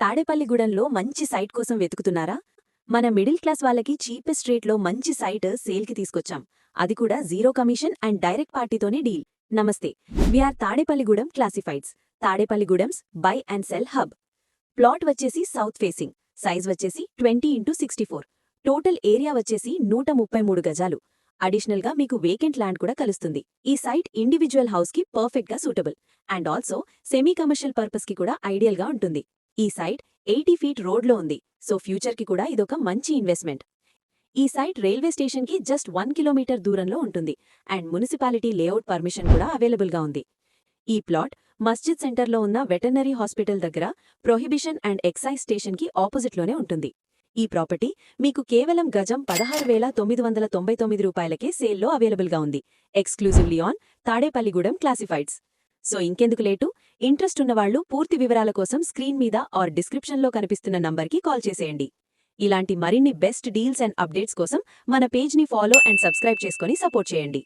తాడేపల్లిగూడెంలో మంచి సైట్ కోసం వెతుకుతున్నారా? మన మిడిల్ క్లాస్ వాళ్ళకి చీపెస్ట్ రేట్లో మంచి సైట్ సేల్కి తీసుకొచ్చాం. అది కూడా జీరో కమిషన్ అండ్ డైరెక్ట్ పార్టీతోనే డీల్. నమస్తే, VR Tadepalligudem classifieds. Tadepalligudem's buy and sell hub. Plot వచ్చేసి సౌత్ ఫేసింగ్. సైజ్ వచ్చేసి 20x64. టోటల్ ఏరియా వచ్చేసి 133 గజాలు. అడిషనల్గా మీకు వేకెంట్ ల్యాండ్ కూడా కలుస్తుంది. ఈ సైట్ ఇండివిజువల్ హౌస్కి పర్ఫెక్ట్గా suitable and also semi commercial పర్పస్కి కూడా ఐడియల్గా ఉంటుంది. ఈ సైట్ 80 ఫీట్ రోడ్లో ఉంది, సో ఫ్యూచర్కి కూడా ఇదొక మంచి ఇన్వెస్ట్మెంట్. ఈ సైట్ రైల్వే స్టేషన్కి జస్ట్ 1 కిలోమీటర్ దూరంలో ఉంటుంది అండ్ మున్సిపాలిటీ లేఅవుట్ పర్మిషన్ కూడా అవైలబుల్గా ఉంది. ఈ ప్లాట్ మస్జిద్ సెంటర్లో ఉన్న వెటర్నరీ హాస్పిటల్ దగ్గర ప్రొహిబిషన్ అండ్ ఎక్సైజ్ స్టేషన్కి ఆపోజిట్లోనే ఉంటుంది. ఈ ప్రాపర్టీ మీకు కేవలం గజం 16,999 రూపాయలకే సేల్లో అవైలబుల్గా ఉంది, exclusively on Tadepalligudem classifieds. So ఇంకెందుకు లేటు? ఇంట్రెస్ట్ ఉన్నవాళ్లు పూర్తి వివరాల కోసం స్క్రీన్ మీద ఆర్ డిస్క్రిప్షన్లో కనిపిస్తున్న నంబర్కి కాల్ చేసేయండి. ఇలాంటి మరిన్ని బెస్ట్ డీల్స్ అండ్ అప్డేట్స్ కోసం మన పేజ్ని ఫాలో అండ్ సబ్స్క్రైబ్ చేసుకుని సపోర్ట్ చేయండి.